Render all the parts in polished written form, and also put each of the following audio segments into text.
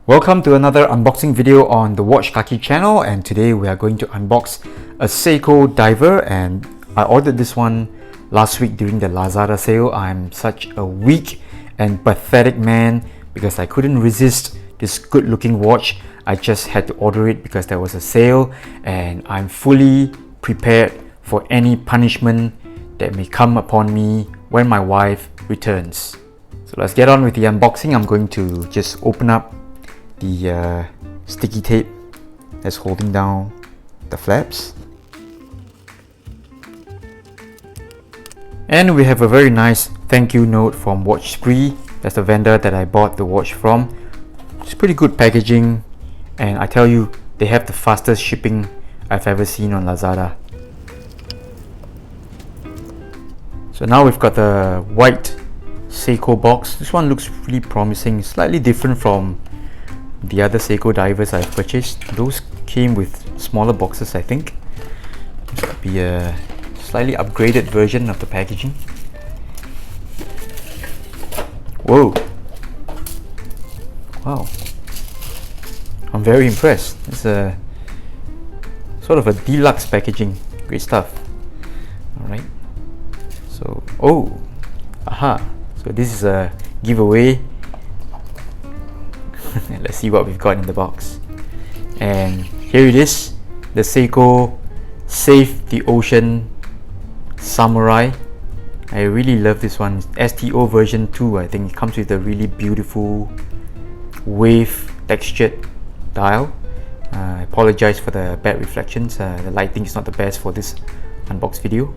Welcome to another unboxing video on the Watch Kaki channel, and today we are going to unbox a Seiko diver, and I ordered this one last week during the Lazada sale. I'm such a weak and pathetic man because I couldn't resist this good looking watch. I just had to order it because there was a sale, and I'm fully prepared for any punishment that may come upon me when my wife returns. So let's get on with the unboxing. I'm going to just open up the sticky tape that's holding down the flaps, and we have a very nice thank you note from Watch Spree. That's the vendor that I bought the watch from. It's pretty good packaging, and I tell you, they have the fastest shipping I've ever seen on Lazada. So now we've got the white Seiko box. This one looks really promising, slightly different from the other Seiko divers I've purchased. Those came with smaller boxes, I think. This could be a slightly upgraded version of the packaging. Whoa! Wow! I'm very impressed. It's a sort of a deluxe packaging. Great stuff. Alright. So, so this is a giveaway. Let's see what we've got in the box. And here it is, the Seiko Save the Ocean Samurai. I really love this one. STO version 2, I think. It comes with a really beautiful wave textured dial. I apologize for the bad reflections. The lighting is not the best for this unbox video.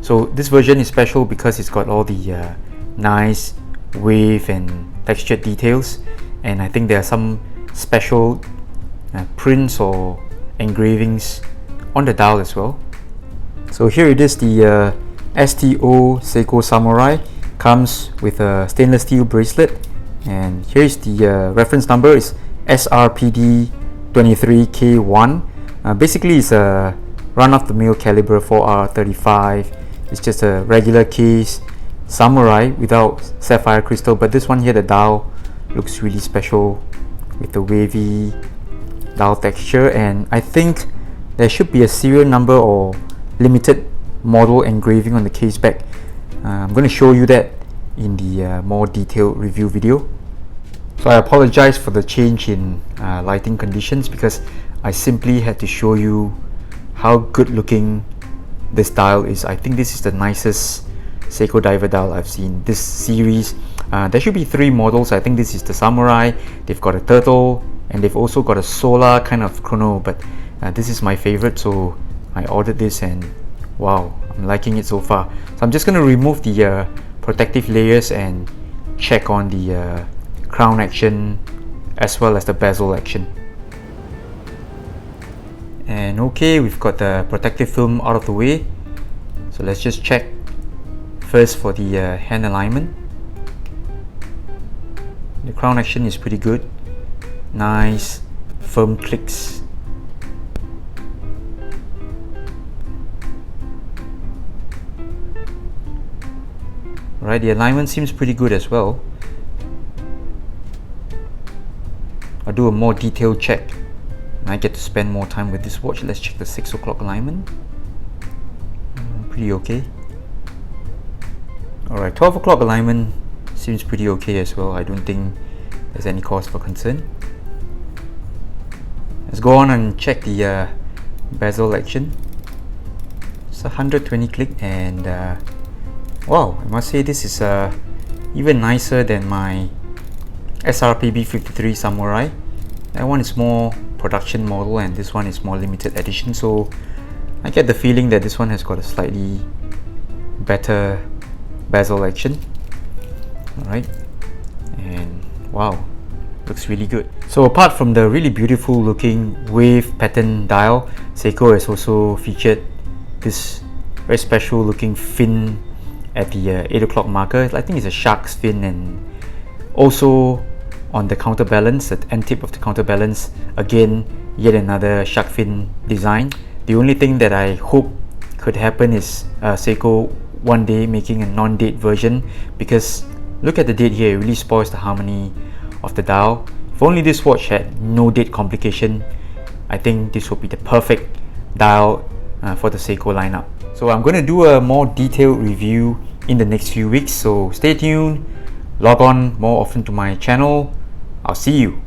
So this version is special because it's got all the nice wave and textured details, and I think there are some special prints or engravings on the dial as well. So here it is, the STO Seiko Samurai. Comes with a stainless steel bracelet, and here's the reference number. Is SPRD23K1. Basically it's a run-of-the-mill caliber 4R35. It's just a regular case Samurai without sapphire crystal, but this one here, the dial looks really special with the wavy dial texture, and I think there should be a serial number or limited model engraving on the case back. I'm going to show you that in the more detailed review video. So I apologize for the change in lighting conditions because I simply had to show you how good looking this dial is. I think this is the nicest Seiko diver dial I've seen. This series, there should be 3 models. I think this is the Samurai. They've got a turtle, and they've also got a solar kind of chrono, but this is my favorite, so I ordered this, and wow, I'm liking it so far. So I'm just going to remove the protective layers and check on the crown action as well as the bezel action. And okay, we've got the protective film out of the way, so let's just check first for the hand alignment. The crown action is pretty good. Nice firm clicks. Right, the alignment seems pretty good as well. I'll do a more detailed check. I get to spend more time with this watch. Let's check the 6 o'clock alignment. Pretty okay. Alright, 12 o'clock alignment seems pretty okay as well. I don't think there's any cause for concern. Let's go on and check the bezel action. It's 120 click, and wow, I must say this is even nicer than my SRPB53 Samurai. That one is more production model, and this one is more limited edition, so I get the feeling that this one has got a slightly better bezel action. Alright, and wow, looks really good. So apart from the really beautiful looking wave pattern dial, Seiko has also featured this very special looking fin at the 8 o'clock marker. I think it's a shark's fin, and also on the counterbalance, the end tip of the counterbalance, again yet another shark fin design. The only thing that I hope could happen is Seiko one day making a non-date version, because look at the date here, it really spoils the harmony of the dial. If only this watch had no date complication, I think this would be the perfect dial for the Seiko lineup. So I'm going to do a more detailed review in the next few weeks, so stay tuned, log on more often to my channel. I'll see you.